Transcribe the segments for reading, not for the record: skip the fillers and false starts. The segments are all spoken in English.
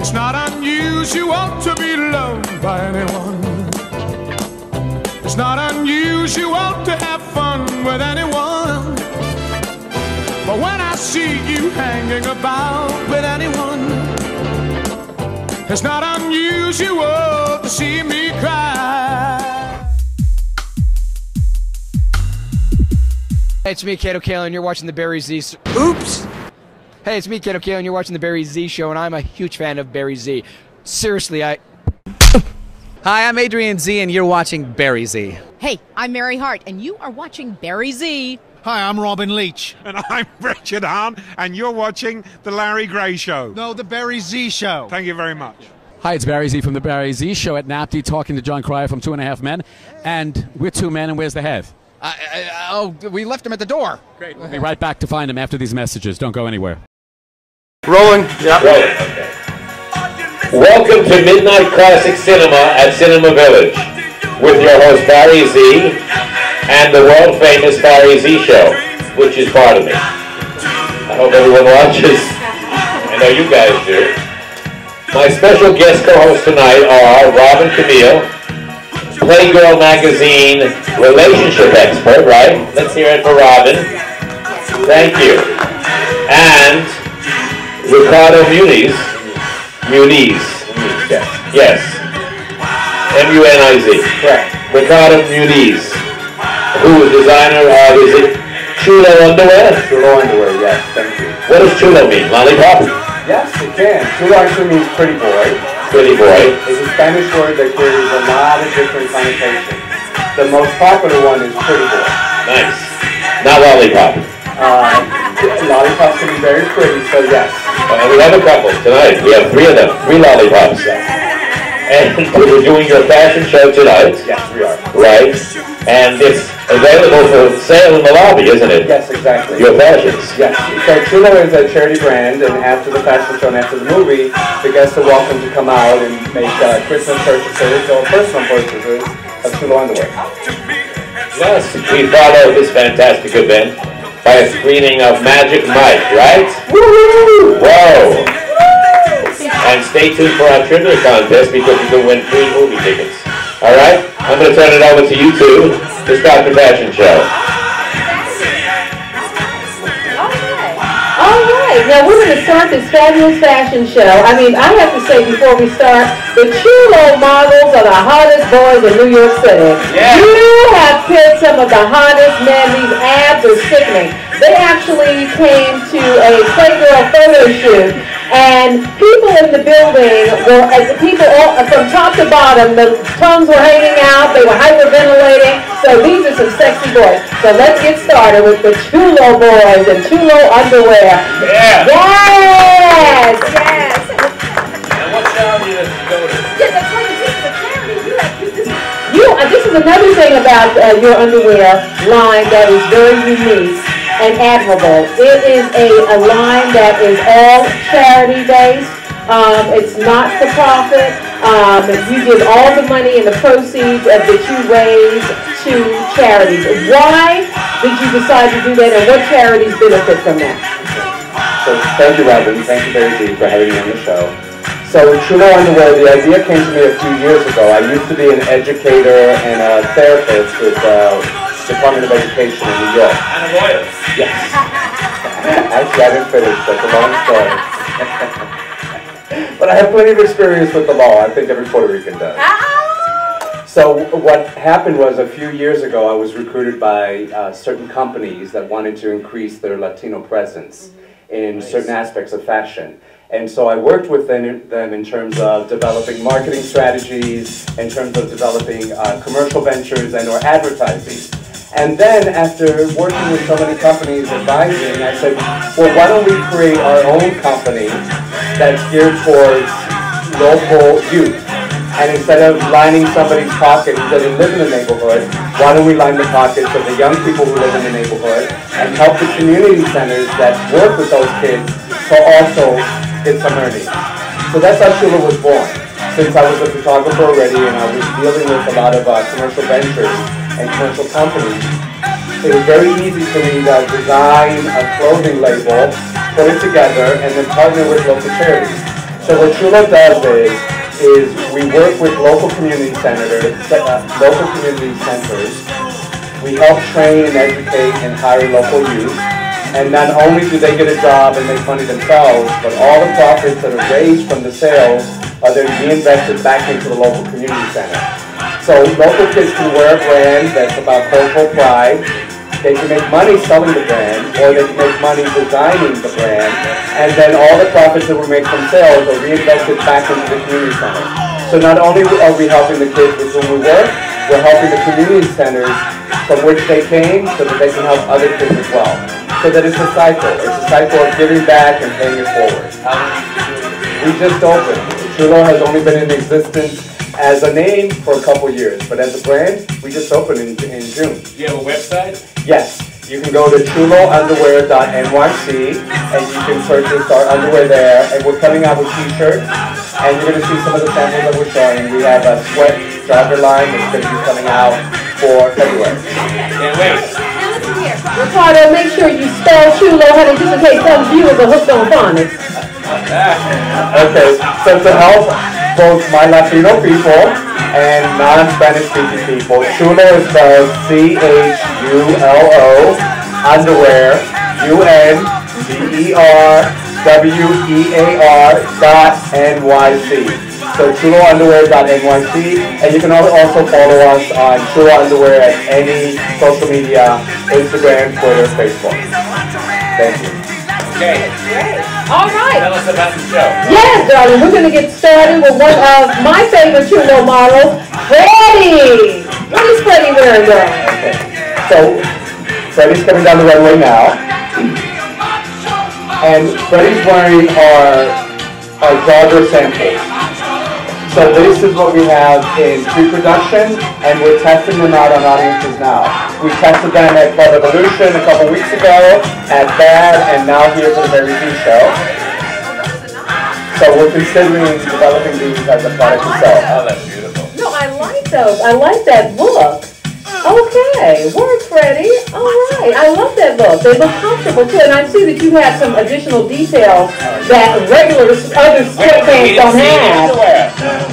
It's not unusual to be loved by anyone. It's not unusual to have fun with anyone. But when I see you hanging about with anyone, it's not unusual to see me cry. Hey, it's me, Kato Kale, and you're watching the Barry Z. Oops! Hey, it's me, Kato Kale, and you're watching the Barry Z Show, and I'm a huge fan of Barry Z. Seriously, Hi, I'm Adrian Z, and you're watching Barry Z. Hey, I'm Mary Hart, and you are watching Barry Z. Hi, I'm Robin Leach. And I'm Richard Hahn, and you're watching The Larry Gray Show. No, The Barry Z Show. Thank you very much. Hi, it's Barry Z from The Barry Z Show at NAPTY, talking to John Cryer from 2.5 Men. And we're 2 men, and where's the head? we left him at the door. Great. We'll be right back to find him after these messages. Don't go anywhere. Rolling. Yeah. Rolling. Okay. Welcome to Midnight Classic Cinema at Cinema Village with your host Barry Z and the world famous Barry Z Show, which is part of me. I hope everyone watches. I know you guys do. My special guest co-hosts tonight are Robin Camille, Playgirl magazine relationship expert, right? Let's hear it for Robin. Thank you. And Ricardo Muniz. Yes. M-U-N-I-Z. Correct. Ricardo Muniz, who is designer of, is it CHULO underwear? CHULO underwear, yes, thank you. What does CHULO mean? Lollipop? Yes, it can. CHULO actually means pretty boy. Pretty boy. It's a Spanish word that carries a lot of different connotations. The most popular one is pretty boy. Nice. Not lollipop. Lollipops can be very pretty, so yes. And we have a couple tonight. We have 3 of them. 3 lollipops. And we're doing your fashion show tonight. Yes, we are. Right. And it's available for sale in the lobby, isn't it? Yes, exactly. Your fashions. Yes. So CHULO is a charity brand, and after the fashion show and after the movie, the guests are welcome to come out and make Christmas purchases or personal purchases of CHULO underwear. Yes, we follow this fantastic event by a screening of Magic Mike, right? Woo! Whoa! And stay tuned for our trivia contest because you can win free movie tickets. All right? I'm going to turn it over to you two to start the fashion show. All right. Now we're going to start this fabulous fashion show. I mean, I have to say before we start, the CHULO models are the hottest boys in New York City. Yeah. You have picked some of the hottest men. These abs are sickening. They actually came to a Playgirl photo shoot, and people in the building were, people all, from top to bottom, the tongues were hanging out, they were hyperventilating, so these are some sexy boys. So let's get started with the CHULO boys and CHULO underwear. Yeah. Yes! Yes! And what charity does it go to? Yeah, that's right, this is a charity. This is another thing about your underwear line that is very unique and admirable. It is a line that is all charity-based. It's not for profit. You give all the money and the proceeds that you raise to charities. Why did you decide to do that, and what charities benefit from that? So thank you, Robin. Thank you, Barry Z, for having me on the show. So CHULO underwear, the idea came to me a few years ago. I used to be an educator and a therapist with Department of Education in New York. And a lawyer. Yes. Actually, I didn't finish. That's a long story. But I have plenty of experience with the law. I think every Puerto Rican does. So what happened was a few years ago, I was recruited by certain companies that wanted to increase their Latino presence in certain aspects of fashion. And so I worked with them in terms of developing marketing strategies, in terms of developing commercial ventures and or advertising. And then after working with so many companies advising, I said, well, why don't we create our own company that's geared towards local youth? And instead of lining somebody's pocket who doesn't live in the neighborhood, why don't we line the pockets of the young people who live in the neighborhood and help the community centers that work with those kids to also get some earnings. So that's how CHULO was born. Since I was a photographer already and I was dealing with a lot of commercial ventures and commercial companies, it was very easy for me to design a clothing label, put it together, and then partner with local charities. So what CHULO does is we work with local community centers. We help train and educate and hire local youth. And not only do they get a job and make money themselves, but all the profits that are raised from the sales are then reinvested back into the local community center. So local kids can wear a brand that's about cultural pride. They can make money selling the brand, or they can make money designing the brand, and then all the profits that we make from sales are reinvested back into the community center. So not only are we helping the kids with whom we work, we're helping the community centers from which they came so that they can help other kids as well. So that it's a cycle. It's a cycle of giving back and paying it forward. We just opened. CHULO has only been in existence as a name for a couple years, but as a brand, we just opened in June. Do you have a website? Yes. You can go to chulounderwear.nyc and you can purchase our underwear there. And we're coming out with t-shirts, and you're going to see some of the samples that we're showing. We have a sweat jogger line that's going to be coming out for February. Can't wait. Ricardo, make sure you spell CHULO, honey, just in case some viewers are hooked on phonics. Okay, so to help both my Latino people and non-Spanish speaking people, CHULO is spelled CHULO, underwear, UNDERWEAR.NYC. So CHULOunderwear.nyc, and you can also follow us on CHULO Underwear at any social media, Instagram, Twitter, Facebook. Thank you. Okay. All right. Tell us about the show. Yes, darling. We're going to get started with one of my favorite CHULO models, Freddie. What is Freddie wearing, darling? Okay. So Freddie's coming down the runway now, and Freddie's wearing our jogger samples. So this is what we have in pre-production, and we're testing them out on audiences now. We tested them at Club Evolution a couple weeks ago, at BAD, and now here for the Barry Z show. So we're considering developing these as a product to sell. Oh, that's beautiful. No, I like those. I like that look. Okay, work, Freddie. All right, I love that look. They look comfortable too, and I see that you have some additional details that regular other sweatpants don't have.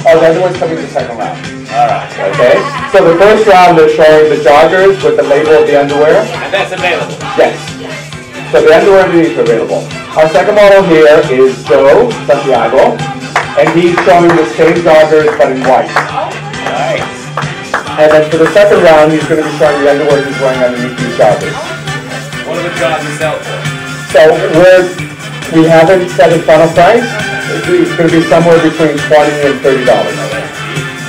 Oh, the other one's coming the second round. All right. Okay. So the first round is showing the joggers with the label of the underwear. And that's available. Yes. So the underwear underneath are available. Our second model here is Joe Santiago, and he's showing the same joggers but in white. Nice. And then for the second round, he's going to be showing the underwear he's wearing underneath these joggers. What are the joggers sell for? So we haven't set a final price. It's going to be somewhere between $20 and $30.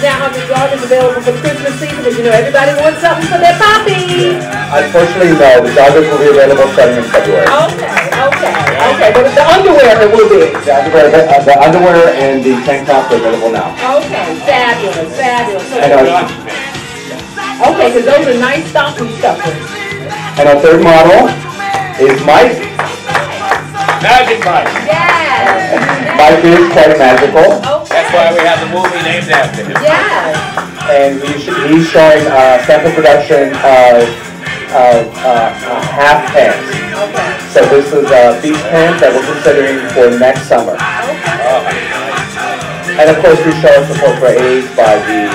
Now, are the joggers available for Christmas season? Because you know everybody wants something for their poppy. Unfortunately, no. The joggers will be available starting in February. Okay. But the underwear it will be. The underwear and the tank tops are available now. Okay, fabulous. And Okay, because those are nice stocking stuffers. And our third model is Mike. Magic Mike. Yes. Mike is quite magical. Okay. That's why we have the movie named after him. Yes. And he's showing sample production of half pants. Okay. So this is beach pants that we're considering for next summer. Okay. And of course we show support for AIDS by the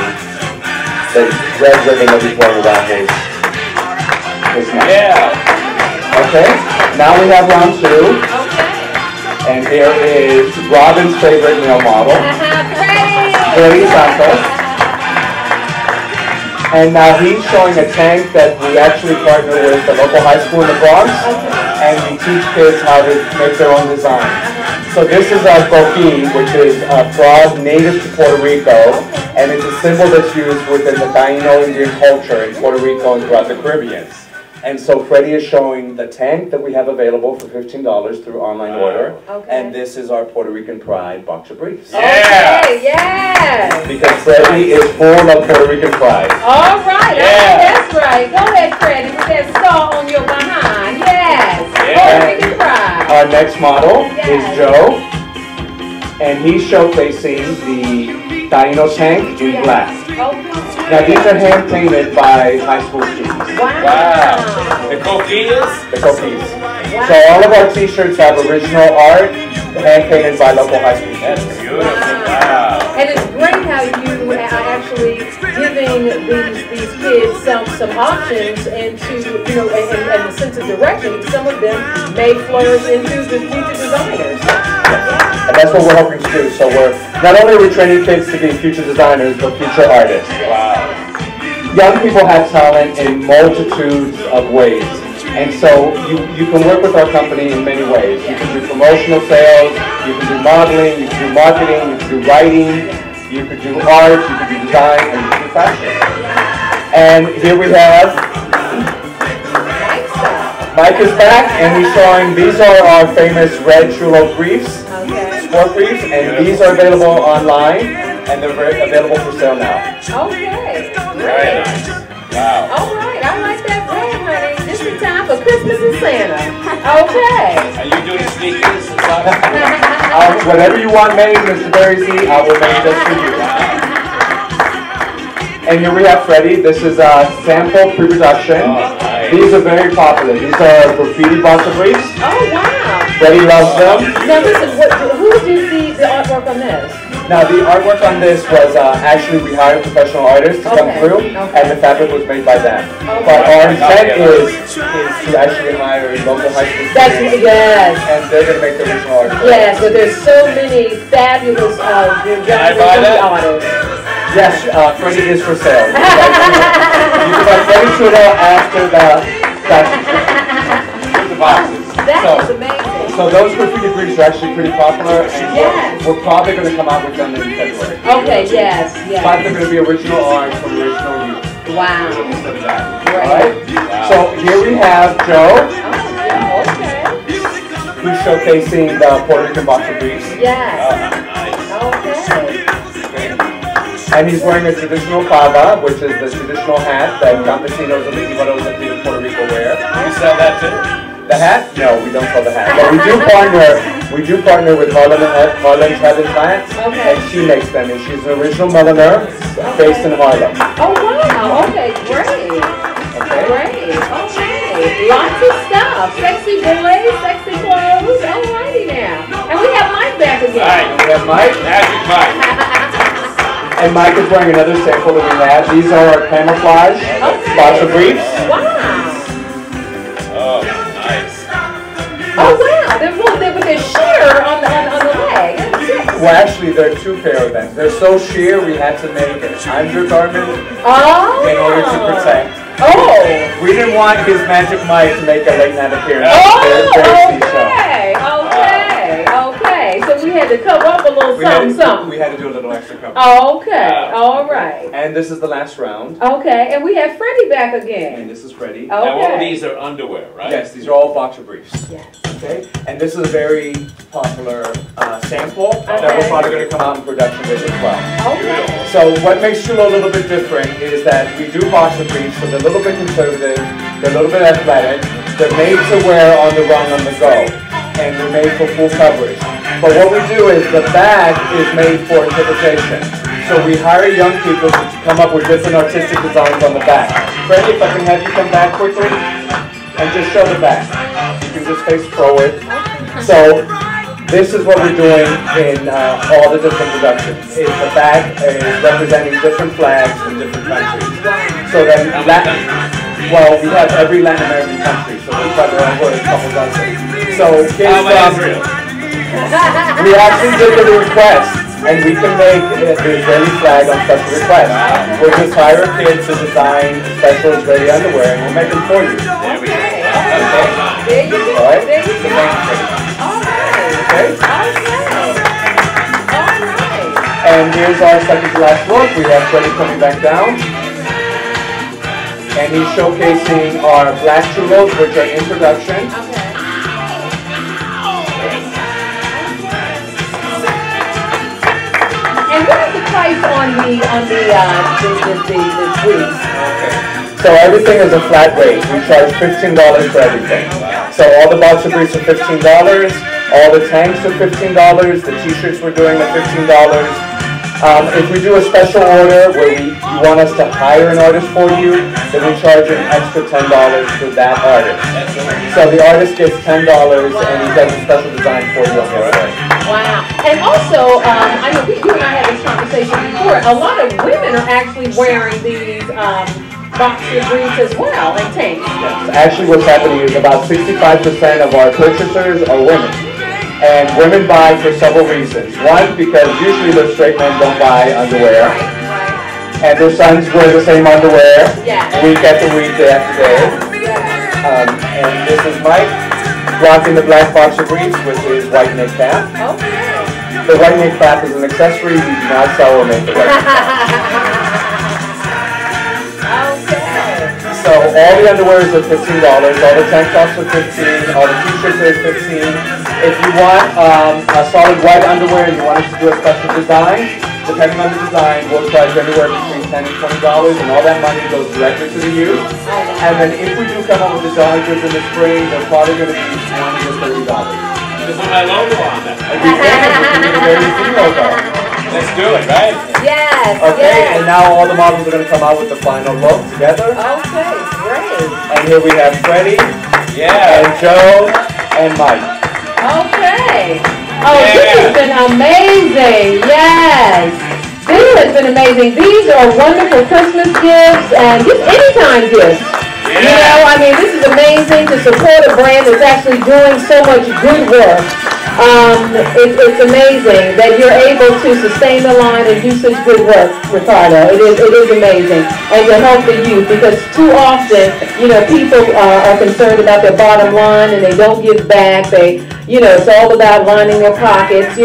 red ribbon that he's wearing around his neck. Yeah. Okay, now we have round two. Okay. And here is Robin's favorite male model, Freddie Santos. And now he's showing a tank that we actually partner with the local high school in the Bronx, and we teach kids how to make their own design. So this is our coquille, which is a frog native to Puerto Rico, and it's a symbol that's used within the Taino Indian culture in Puerto Rico and throughout the Caribbean. And so Freddie is showing the tank that we have available for $15 through online order. Okay. And this is our Puerto Rican pride boxer briefs. Yeah. Okay, yes. Because Freddie is full of Puerto Rican pride. All right, Yeah. I think that's right. Go ahead, Freddie, with that star on your behind. Yes. Puerto Rican pride. Our next model is Yes. Joe. And he's showcasing the Taino tank in black. Okay. Now these are hand painted by high school students. Wow. The coquillas? The cookies. So all of our t-shirts have original art, hand painted by local high school students. That's beautiful. Wow. And it's great how you are actually giving these kids some options and the sense of direction. Some of them may flourish into the future designers. And that's what we're hoping to do. So not only are we training kids to be future designers, but future artists. Wow. Young people have talent in multitudes of ways. And so you can work with our company in many ways. You can do promotional sales, you can do modeling, you can do marketing, you can do writing, you can do art, you can do design, and you can do fashion. And here we have Mike is back, and he's showing, these are our famous red CHULO briefs, sport briefs, and these are available online, and they're available for sale now. Okay, Very nice. Wow. All right, I like that red, honey. Just in time for Christmas and Santa. Okay. Are you doing sneakers and stuff? Whatever you want made, Mr. Barry Z, I will make just for you. And here we have Freddie. This is a sample pre-production. Oh, nice. These are very popular. These are graffiti boxer briefs. Oh, wow. Freddie loves them. Now listen, who did the artwork on this? Now the artwork on this was actually we hired professional artists to come through, and the fabric was made by them. But our intent is to actually hire local high school students. Yes. And they're going to make the original art. Yes, but there's so many fabulous artists. Yes, Freddie is for sale. You can buy Freddie CHULO after the fashion show. The boxes. That is amazing. So those graffiti briefs are actually pretty popular, and we're probably going to come out with them in February. Okay, yes. But they're going to be original art from original youth. Wow. All right? So here we have Joe. Okay. Who's showcasing the Puerto Rican boxer briefs. Yes. Okay. And he's wearing a traditional pava, which is the traditional hat that campesinos and Ibaros of Puerto Rico wear. You sell that too? The hat? No, we don't sell the hat. But we do partner with Harlem's Heaven Plants, and she makes them. And she's an original milliner based in Harlem. Oh wow! Okay, great. Okay. Great. Okay. Lots of stuff. Sexy boys, sexy clothes. Alrighty now. And we have Mike back again. All right. We have Mike. Magic Mike. And Mike is wearing another sample that we have. These are our camouflage boxer briefs. Wow. Oh, nice. Oh wow! They're sheer on the leg. Well, actually, there are two pair of them. They're so sheer, we had to make an undergarment in order to protect. Oh! We didn't want his Magic Mike to make a late night appearance. Okay. So we had to cover up a little something. We had to do a little extra cover. Okay. All right. And this is the last round. Okay. And we have Freddie back again. And this is Freddie. Okay. Now all of these are underwear, right? Yes, these are all boxer briefs. Yes. Okay. And this is a very popular sample that we're probably going to come out in production with as well. Okay. So what makes CHULO a little bit different is that we do boxer briefs, so they're a little bit conservative, they're a little bit athletic, they're made to wear on the run, on the go, and they're made for full coverage. But what we do is the bag is made for interpretation. So we hire young people to come up with different artistic designs on the back. Freddie, if I can have you come back quickly and just show the back. You can just face forward. So this is what we're doing in all the different productions. Is the bag is representing different flags from different countries. So then well, we have every Latin American country, so we try to over a couple dozen. So kids we actually did the request, and we can make the Israeli flag on special request. We'll just hire a kid to design special Israeli underwear, and we'll make them for you. There we go. There you go. All right? There you go. Okay? And here's our second to last look. We have Freddie coming back down. And he's showcasing our black CHULOs, which are in production. And what is the price on the briefs? So everything is a flat rate. We charge $15 for everything. So all the boxer briefs are $15. All the tanks are $15. The t-shirts we're doing are $15. If we do a special order where you want us to hire an artist for you, then we charge an extra $10 for that artist. So the artist gets $10 and he does a special design for you on the other way. Wow. And also, I know you and I had this conversation before, a lot of women are actually wearing these boxer briefs as well, and tanks. Yes. Actually, what's happening is about 65% of our purchasers are women. And women buy for several reasons. One, because usually the straight men don't buy underwear. And their sons wear the same underwear week after week, day after day. And this is Mike rocking the black boxer briefs, which is white knit cap. The white knit cap is an accessory. We do not sell or make the white knit cap. So all the underwear is at $15, all the tank tops are $15, all the t-shirts are $15. If you want a solid white underwear and you want us to do a special design, depending on the design, we'll charge anywhere between $10 and $20, and all that money goes directly to the youth. And then if we do come up with the dog goods in the spring, they're probably going to be $20 to $30. Just put my logo on that. Logo. Let's do it, right? Yes. Okay, and now all the models are going to come out with the final look together. Okay, great. And here we have Freddie, and Joe, and Mike. Okay. Oh, this has been amazing. Yes. This has been amazing. These are wonderful Christmas gifts and just anytime gifts. You know, I mean, this is amazing to support a brand that's actually doing so much good work. It's amazing that you're able to sustain the line and do such good work, Ricardo. It is amazing. And to help the youth, because too often, you know, people are concerned about their bottom line and they don't give back. It's all about lining their pockets,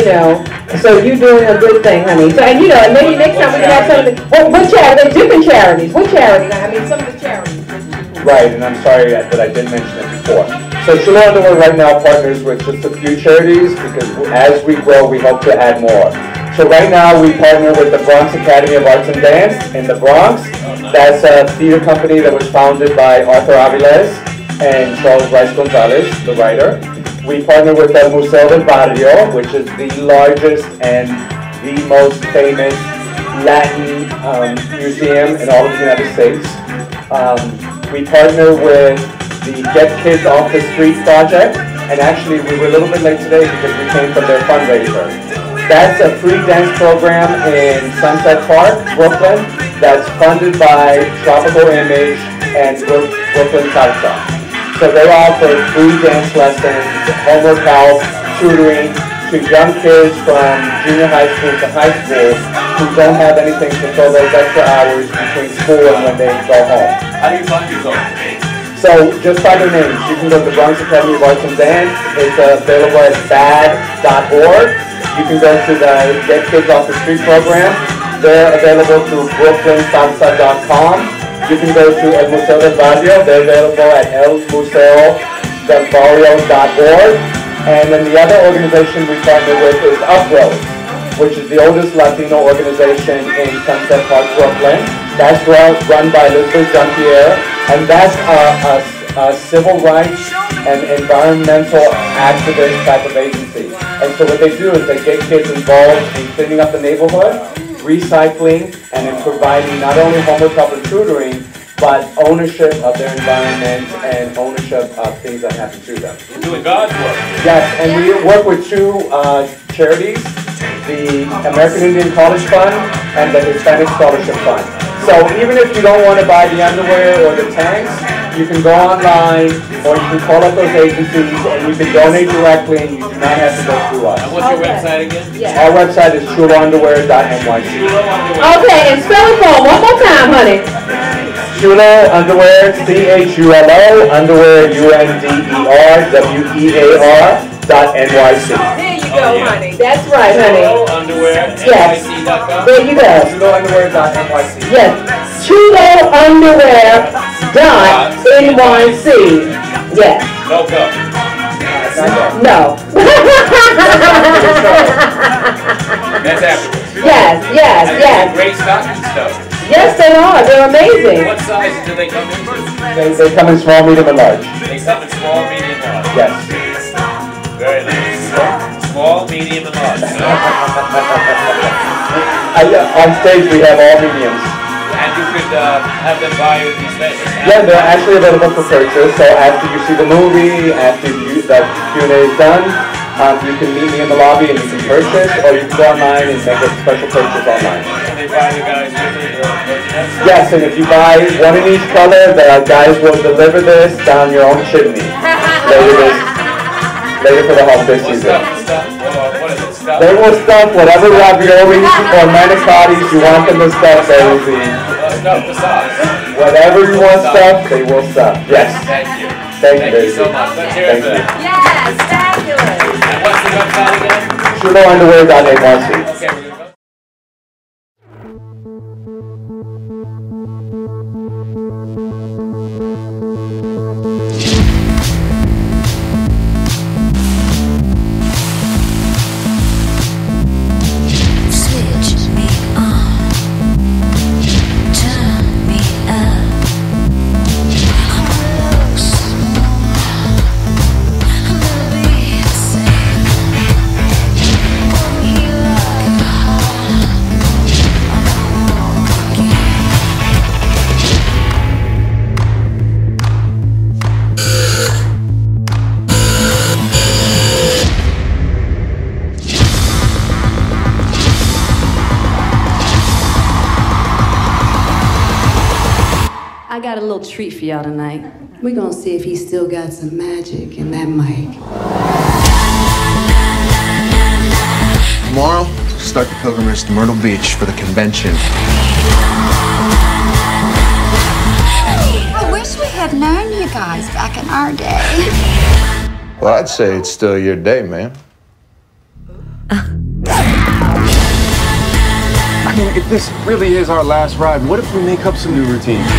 So you're doing a good thing, honey. So, and maybe next time we can have something. What charity? There's different charities. What charity? I mean, some of the charities. Right, and I'm sorry that I didn't mention it before. So CHULO Underwear right now partners with just a few charities because as we grow, we hope to add more. So right now we partner with the Bronx Academy of Arts and Dance in the Bronx. That's a theater company that was founded by Arthur Aviles and Charles Rice Gonzalez, the writer. We partner with the Museo del Barrio, which is the largest and the most famous Latin museum in all of the United States. We partner with the Get Kids Off the Street project, and actually we were a little bit late today because we came from their fundraiser. That's a free dance program in Sunset Park, Brooklyn, that's funded by Tropical Image and Brooklyn Salsa. So they offer free dance lessons, homework help, tutoring to young kids from junior high school to high school who don't have anything to fill those extra hours between school and when they go home. How do you find yourself? So just by their names, you can go to the Bronx Academy of Arts and Dance. It's available at bad.org. You can go to the Get Kids Off the Street program. They're available through brooklynsalsa.com. You can go to El Museo del Barrio. They're available at elmuseodelbarrio.org. And then the other organization we partner with is Uproad, which is the oldest Latino organization in Sunset Park, Brooklyn. That's run by Elizabeth Jean-Pierre, and that's a civil rights and environmental activist type of agency. And so what they do is they get kids involved in cleaning up the neighborhood, recycling, and in providing not only homework help and tutoring, but ownership of their environment and ownership of things that happen to them. You're doing God's work. Yes, and we work with two charities, the American Indian College Fund and the Hispanic Scholarship Fund. So even if you don't want to buy the underwear or the tanks, you can go online or you can call up those agencies and you can donate directly and you do not have to go through us. And what's your website again? Our website is chulounderwear.nyc. Okay, and spell it for one more time, honey. CHULO Underwear, CHULO, underwear, UNDERWEAR.NYC. There you go, honey. That's right, honey. CHULO Underwear, Yes. NYC.com. There you go. CHULOunderwear.NYC. Yes. CHULOunderwear.NYC. Yes. No go. No. That's afterwards. Yes. Great stocking stuff. Yes, they are. They're amazing. What size do they come in? They come in small, medium, and large. They come in small, medium, large. Yes. Very nice. Small, medium, and large. On stage we have all mediums. And you could have them buy these fashions? Yeah, they're actually available for purchase. So after you see the movie, after the Q&A is done, you can meet me in the lobby and you can purchase, or you can go online and make a special purchase online. And they buy the guys with it? Yes, and if you buy one in each color, the guys will deliver this down your own chimney later for the holiday season. What is it? Stuff? They will stuff whatever raviolis or manicottis you want them to stuff. They will be Stuff the sauce. whatever you want stuff. They will stuff. Yes. Thank you. Thank you so much. Let's hear it for them. Yes, fabulous. And what's the website again? CHULOunderwear.nyc. Okay, we're gonna go. I got a little treat for y'all tonight. We're gonna see if he still got some magic in that mic. Tomorrow, start the pilgrimage to Myrtle Beach for the convention. I wish we had known you guys back in our day. Well, I'd say it's still your day, man. I mean, if this really is our last ride, what if we make up some new routines?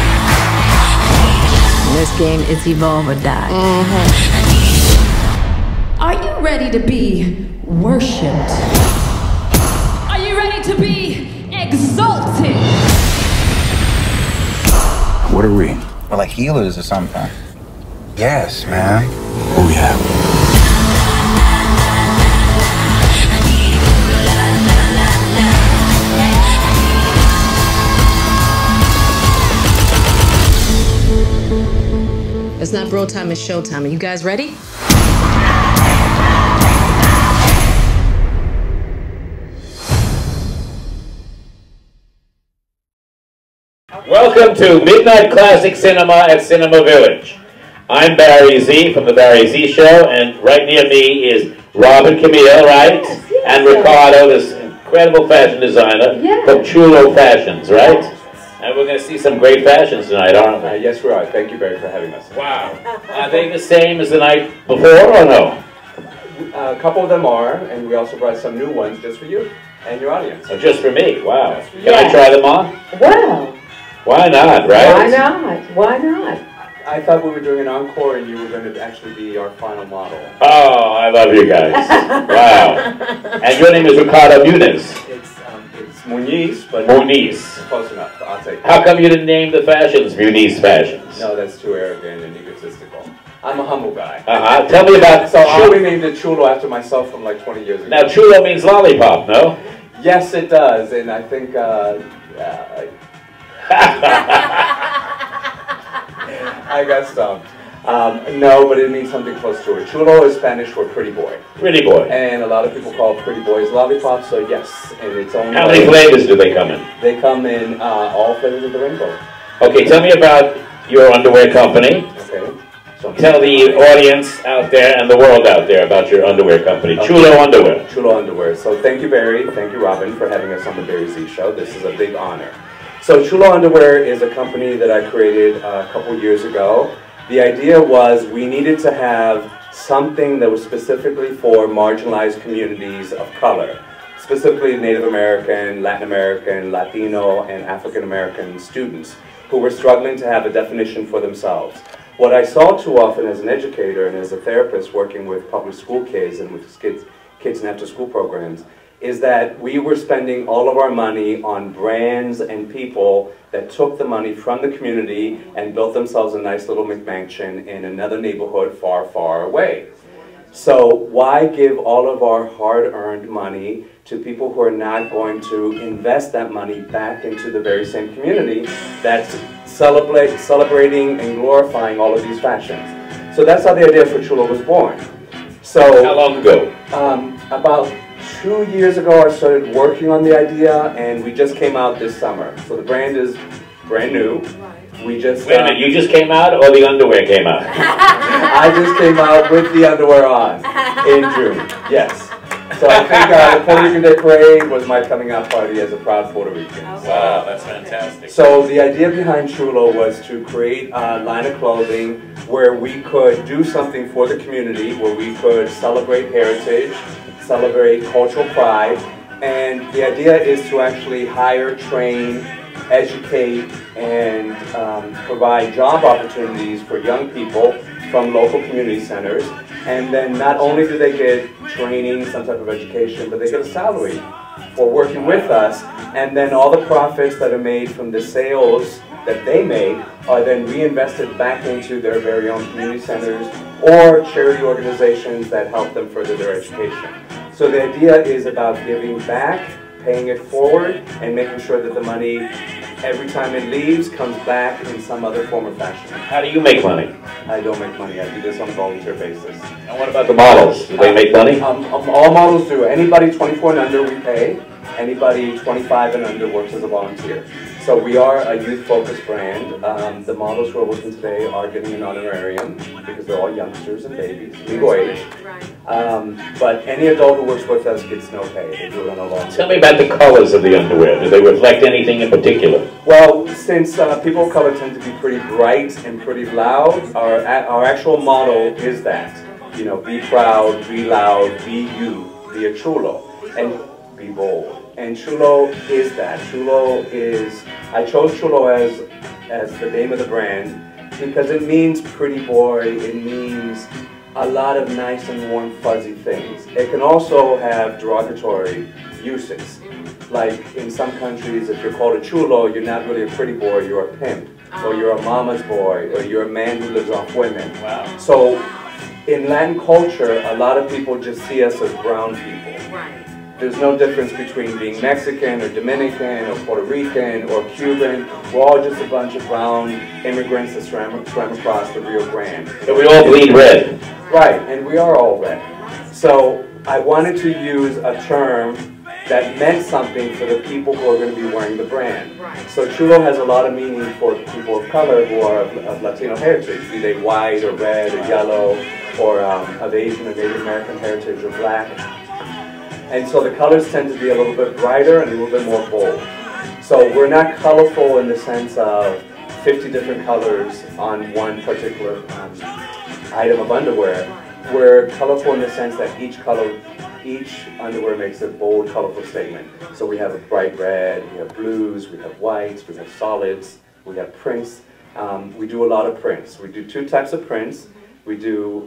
This game is evolve or die. Are you ready to be worshipped? Are you ready to be exalted? What are we? We're like healers or something. Yes, man. Oh, yeah. It's not bro time, it's show time. Are you guys ready? Welcome to Midnight Classic Cinema at Cinema Village. I'm Barry Z from The Barry Z Show, and right near me is Robin Camille, right? Yes. And Ricardo, this incredible fashion designer from CHULO Fashions, right? And we're going to see some great fashions tonight, aren't we? Yes, we are. Thank you, Barry, for having us. Wow. Are they the same as the night before, or no? A couple of them are, and we also brought some new ones just for you and your audience. Oh, just for me? Wow. For Can I try them on? Wow. Why not, right? Why not? Why not? I thought we were doing an encore and you were going to actually be our final model. Oh, I love you guys. Wow. And your name is Ricardo Muniz. It's Muniz, but Muniz. Close enough. I'll take it. How come you didn't name the fashions Muniz Fashions? No, that's too arrogant and egotistical. I'm a humble guy. Tell me about... So I only named it CHULO after myself from like 20 years ago. Now, CHULO means lollipop, no? Yes, it does, and I think... I got stumped. No, but it means something close to it. Chulo is Spanish for pretty boy. Pretty boy. And a lot of people call pretty boys lollipops, so yes, and it's only... How many flavors do they come in? They come in all flavors of the rainbow. Okay, tell me about your underwear company. Okay. So tell the audience out there and the world out there about your underwear company, okay. CHULO Underwear. CHULO Underwear. So thank you, Barry. Thank you, Robin, for having us on the Barry Z Show. This is a big honor. So CHULO Underwear is a company that I created a couple years ago. The idea was we needed to have something that was specifically for marginalized communities of color, specifically Native American, Latin American, Latino, and African American students who were struggling to have a definition for themselves. What I saw too often as an educator and as a therapist working with public school kids and with kids in after-school programs is that we were spending all of our money on brands and people that took the money from the community and built themselves a nice little McMansion in another neighborhood far, far away. So why give all of our hard-earned money to people who are not going to invest that money back into the very same community that's celebrating and glorifying all of these fashions. So that's how the idea for CHULO was born. So how long ago? About 2 years ago I started working on the idea, and we just came out this summer. So the brand is brand new. We just Wait a minute, you just came out or the underwear came out? I just came out with the underwear on in June, yes. So I think the Puerto Rican Day Parade was my coming out party as a proud Puerto Rican. Wow, that's fantastic. So the idea behind CHULO was to create a line of clothing where we could do something for the community, where we could celebrate heritage, celebrate cultural pride, and the idea is to actually hire, train, educate, and provide job opportunities for young people from local community centers. And then not only do they get training, some type of education, but they get a salary for working with us. And then all the profits that are made from the sales that they make are then reinvested back into their very own community centers or charity organizations that help them further their education. So the idea is about giving back, paying it forward, and making sure that the money, every time it leaves, comes back in some other form or fashion. How do you make money? I don't make money. I do this on a volunteer basis. And what about the models? Do they make money? All models do. Anybody 24 and under, we pay. Anybody 25 and under works as a volunteer. So we are a youth-focused brand. The models who are working today are getting an honorarium because they're all youngsters and babies, legal age. But any adult who works with us gets no pay. They do it on a volunteer. Tell me about the colors of the underwear. Do they reflect anything in particular? Well, since people of color tend to be pretty bright and pretty loud, our actual motto is that. You know, be proud, be loud, be you, be a chulo, and be bold. And CHULO is that. CHULO is, I chose CHULO as the name of the brand because it means pretty boy, it means a lot of nice and warm fuzzy things. It can also have derogatory uses. Like in some countries, if you're called a chulo, you're not really a pretty boy, you're a pimp, or you're a mama's boy, or you're a man who lives off women. Wow. So in Latin culture, a lot of people just see us as brown people. Right. There's no difference between being Mexican or Dominican or Puerto Rican or Cuban. We're all just a bunch of brown immigrants that swam across the Rio Grande. So we all bleed red. Right, and we are all red. So I wanted to use a term that meant something for the people who are going to be wearing the brand. Right. So CHULO has a lot of meaning for people of color who are of Latino heritage, be they white or red or yellow, or of Asian or Native American heritage or black. And so the colors tend to be a little bit brighter and a little bit more bold. So we're not colorful in the sense of 50 different colors on one particular item of underwear. We're colorful in the sense that each underwear makes a bold, colorful statement. So we have a bright red, we have blues, we have whites, we have solids, we have prints. We do a lot of prints. We do two types of prints. We do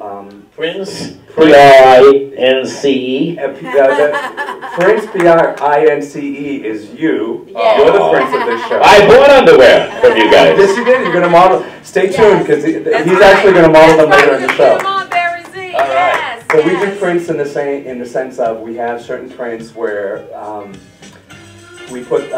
Prince, P-R-I-N-C-E. Prince, P-R-I-N-C-E is you. Yeah. You're the prince of this show. I bought underwear from you guys. Yes, you did. You're going to model. Stay tuned because he's actually going to model them later in the show. On Barry Z. All right. Yes, But we yes. do prints in the sense of we have certain prints where we put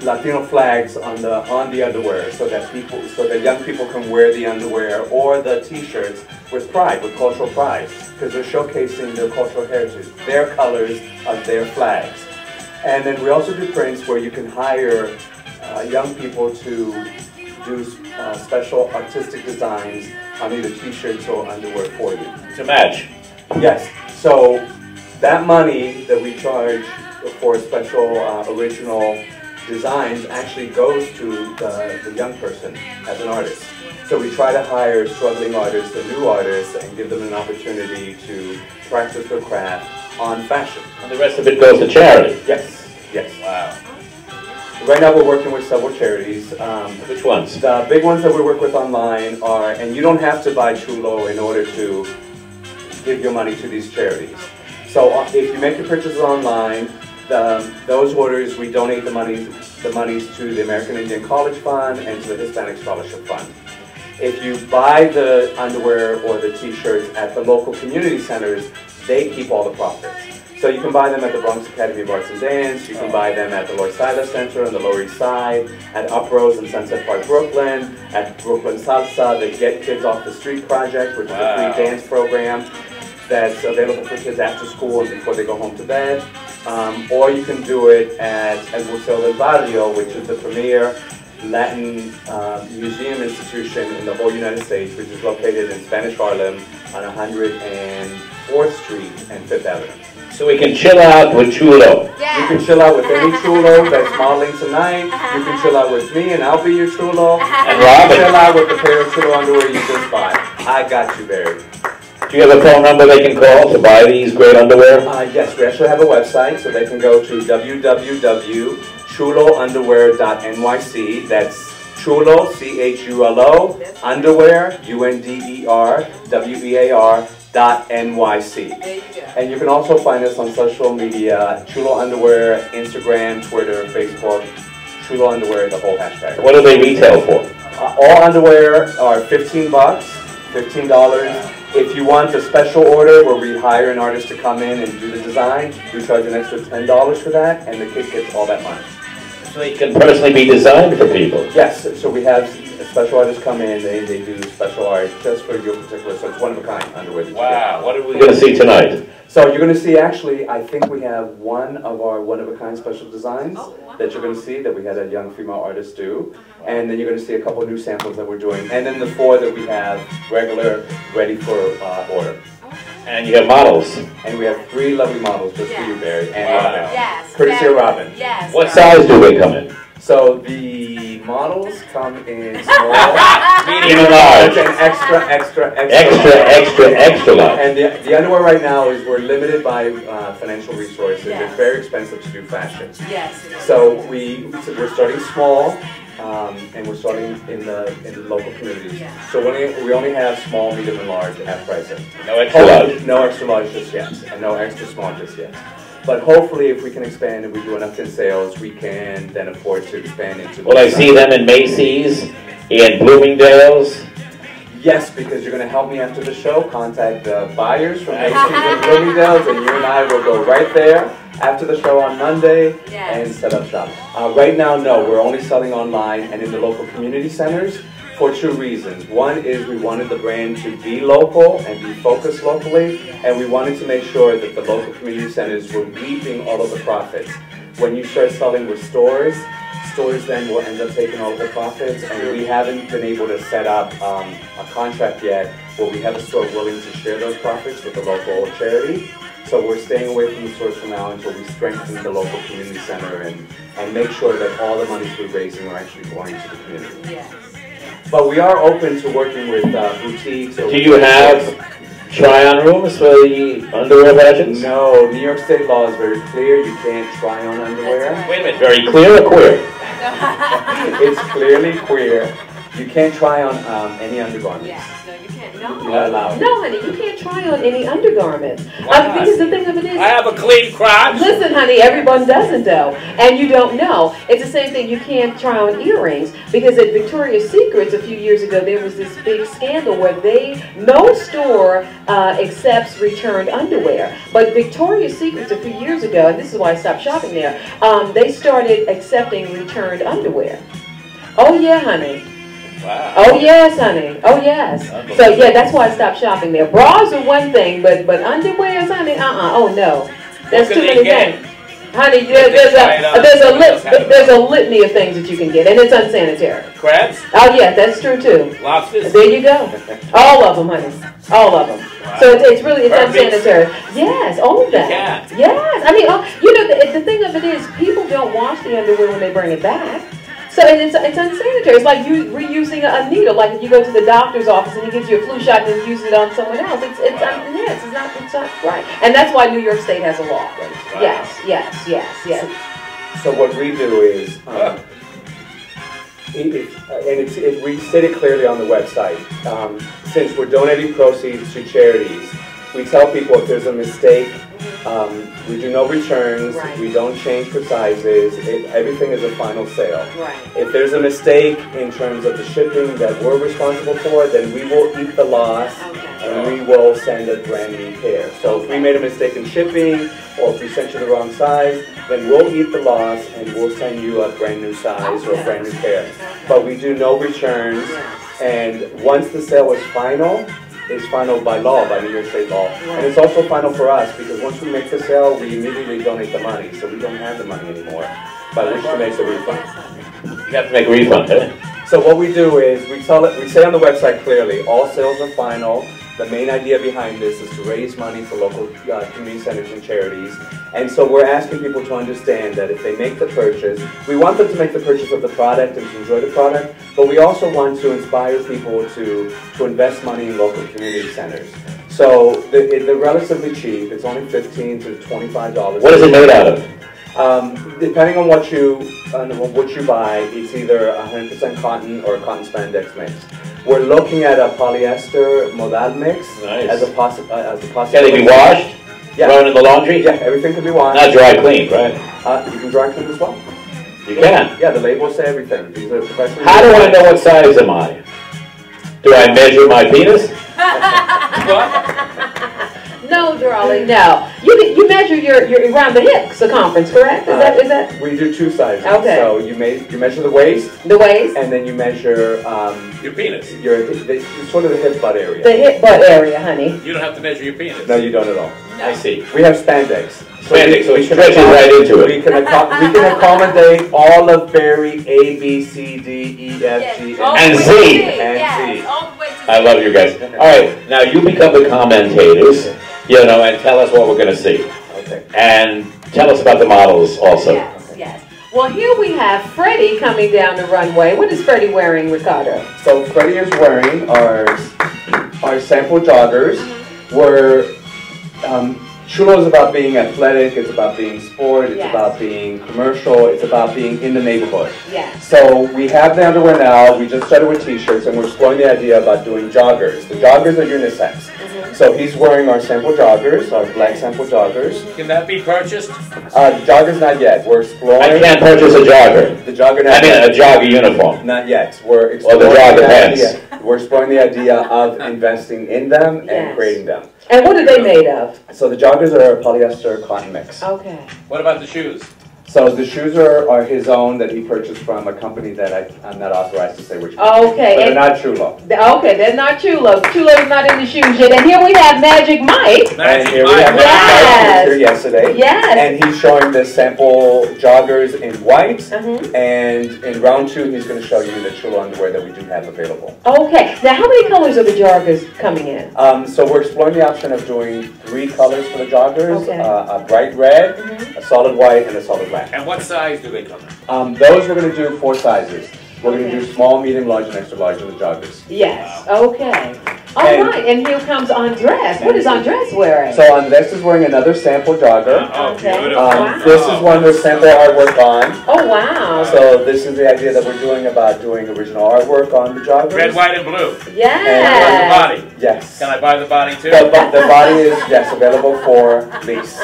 Latino flags on the underwear so that young people can wear the underwear or the T-shirts with pride, with cultural pride, because they're showcasing their cultural heritage, their colors of their flags. And then we also do prints where you can hire young people to do special artistic designs on either T-shirts or underwear for you. To match. Yes. So that money that we charge for special original designs actually goes to the young person as an artist. So we try to hire struggling artists and new artists and give them an opportunity to practice their craft on fashion. And the rest of it goes to charity. Yes, yes. Wow. Right now we're working with several charities. Which ones? The big ones that we work with online are, and you don't have to buy CHULO in order to give your money to these charities. So if you make your purchases online, those orders, we donate the monies to the American Indian College Fund and to the Hispanic Scholarship Fund. If you buy the underwear or the T-shirts at the local community centers, they keep all the profits. So you can buy them at the Bronx Academy of Arts and Dance, you can buy them at the Lloyd Siler Center on the Lower East Side, at Uprose in Sunset Park, Brooklyn, at Brooklyn Salsa, the Get Kids Off the Street Project, which is a free dance program that's available for kids after school and before they go home to bed. Or you can do it at El Museo del Barrio, which is the premier Latin museum institution in the whole United States, which is located in Spanish Harlem on 104th Street and 5th Avenue. So we can chill out with Chulo. Yeah. You can chill out with any Chulo that's modeling tonight. You can chill out with me and I'll be your Chulo. And Robin. Chill out with the pair of Chulo underwear you just bought. I got you, Barry. Do you have a phone number they can call to buy these great underwear? Yes, we actually have a website, so they can go to www.chulounderwear.nyc. That's Chulo, C-H-U-L-O, underwear, UNDERWEAR.NYC. And you can also find us on social media, Chulo Underwear, Instagram, Twitter, Facebook, Chulo Underwear, the whole hashtag. What do they retail for? All underwear are $15, $15. If you want a special order where we hire an artist to come in and do the design, we charge an extra $10 for that, and the kid gets all that money. So it can personally be designed for people? Yes, so we have special artists come in, they do special art just for your particular, so it's one-of-a-kind underwear. Wow, what are we going to see tonight? So you're going to see, actually, I think we have one of our one-of-a-kind special designs that you're going to see that we had a young female artist do. And then you're going to see a couple of new samples that we're doing. And then the 4 that we have regular, ready for order. And you have models. And we have 3 lovely models just for you, Barry. And Robin. Yes. Courtesy of Robin. Yes. What size do they come in? So the models come in small, medium, and large, and extra large. And the underwear right now is we're limited by financial resources. Yes. It's very expensive to do fashion. Yes. So we're starting small, and we're starting in the local communities. Yeah. So we only have small, medium, and large at pricing. No extra large. No extra large just yet, and no extra small just yet. But hopefully, if we can expand and we do enough in sales, we can then afford to expand into. Will I see them in Macy's, in Bloomingdale's? Yes, because you're going to help me after the show. Contact the buyers from Macy's and Bloomingdale's, and you and I will go right there after the show on Monday and set up shop. Right now, no, we're only selling online and in the local community centers for 2 reasons. One is we wanted the brand to be local and be focused locally, and we wanted to make sure that the local community centers were reaping all of the profits. When you start selling with stores then will end up taking all of the profits, and we haven't been able to set up a contract yet where we have a store willing to share those profits with the local charity. So we're staying away from the stores for now until we strengthen the local community center and make sure that all the monies we're raising are actually going to the community. Yes. But we are open to working with boutiques. Do you have try-on rooms for the underwear fashions? No, New York State law is very clear. You can't try on underwear. Wait a minute, very clear or queer? It's clearly queer. You can't try on any undergarments. Yeah, no, you can't. No. You're not allowed. No, honey, you can't try on any undergarments. Because the thing of it is, I have a clean crotch. Listen, honey, everyone doesn't though, and you don't know. It's the same thing. You can't try on earrings because at Victoria's Secrets a few years ago there was this big scandal where no store accepts returned underwear, but Victoria's Secrets a few years ago, and this is why I stopped shopping there. They started accepting returned underwear. Oh yeah, honey. Wow. Oh yes, honey. Oh yes. So yeah, that's why I stopped shopping there. Bras are one thing, but underwears, honey, oh no, that's too many things. Honey, there's a litany of things that you can get, and it's unsanitary. Crabs? Oh yeah, that's true too. Lobsters? There you go. All of them, honey. All of them. Wow. So it's unsanitary. Yes, all of that. Yeah. Yes. I mean, the thing of it is, people don't wash the underwear when they bring it back. So it's unsanitary. It's like you reusing a needle. Like if you go to the doctor's office and he gives you a flu shot and then uses it on someone else. It's not right. And that's why New York State has a law. Yes. So what we do is, we state it clearly on the website. Since we're donating proceeds to charities, we tell people if there's a mistake, we do no returns, we don't change for sizes, everything is a final sale. If there's a mistake in terms of the shipping that we're responsible for, then we will eat the loss and we will send a brand new pair. So if we made a mistake in shipping, or if we sent you the wrong size, then we'll eat the loss and we'll send you a brand new size or a brand new pair. But we do no returns, and once the sale is final, it's final by law, by New York State law. And it's also final for us, because once we make the sale, we immediately donate the money, so we don't have the money anymore by which to make the refund. You have to make a refund, eh? So what we do is, we say on the website clearly, all sales are final. The main idea behind this is to raise money for local community centers and charities. And so we're asking people to understand that if they make the purchase, we want them to make the purchase of the product and to enjoy the product, but we also want to inspire people to invest money in local community centers. So they're relatively cheap. It's only $15 to $25. What is it made out of? Depending on what you buy, it's either 100% cotton or a cotton spandex mix. We're looking at a polyester modal mix as a possibility. Can they be washed? Yeah. Thrown in the laundry? Yeah, everything can be washed. Not dry clean, right? You can dry clean as well. You can? Yeah, the labels say everything. These are professionally. How do I know what size am I? Do I measure my penis? No, darling, no. You measure your around the hip circumference, correct? Is that? We do two sizes. Okay. So you measure the waist. The waist. And then you measure your penis. Sort of the hip butt area. The hip butt area, honey. You don't have to measure your penis. No, you don't at all. I see. We have spandex. Spandex, so it stretches right into it. We can accommodate all of Barry A, B, C, D, E, F, G, and Z. And Z. I love you guys. All right, now you become the commentators, and tell us what we're going to see. Okay. And tell us about the models also. Yes. Well, here we have Freddie coming down the runway. What is Freddie wearing, Ricardo? So Freddie is wearing our sample joggers. CHULO is about being athletic, it's about being sport, it's about being commercial, it's about being in the neighborhood. Yes. So we have the underwear now, we just started with t-shirts, and we're exploring the idea about doing joggers. The joggers are unisex. So he's wearing our sample joggers, our black sample joggers. Can that be purchased? Joggers not yet. We're exploring. I can't purchase a jogger. The jogger not I mean yet. a jogger uniform. Not yet. We're exploring the jogger pants. We're exploring the idea of investing in them and creating them. And what are they made of? So the joggers are a polyester cotton mix. Okay. What about the shoes? So the shoes are his own that he purchased from a company that I'm not authorized to say which one. Okay. But they're not CHULO. Okay, they're not CHULO. CHULO is not in the shoes yet. And here we have Magic Mike. And here we have Magic Mike, who was here yesterday. Yes. And he's showing the sample joggers in white. And in round two, he's going to show you the CHULO underwear that we do have available. Okay. Now, how many colors are the joggers coming in? So we're exploring the option of doing 3 colors for the joggers. Okay. A bright red, a solid white, and a solid black. And what size do they come in? Those we're going to do 4 sizes. We're going to do small, medium, large, and extra large in the joggers. Yes. Okay. All right. And here comes Andres. What is Andres wearing? So Andres is wearing another sample jogger. Okay. This is one with sample artwork on. Oh, wow. So this is the idea that we're doing about doing original artwork on the joggers. Red, white, and blue. Yes. And the body. Yes. Can I buy the body too? The body is, yes, available for lease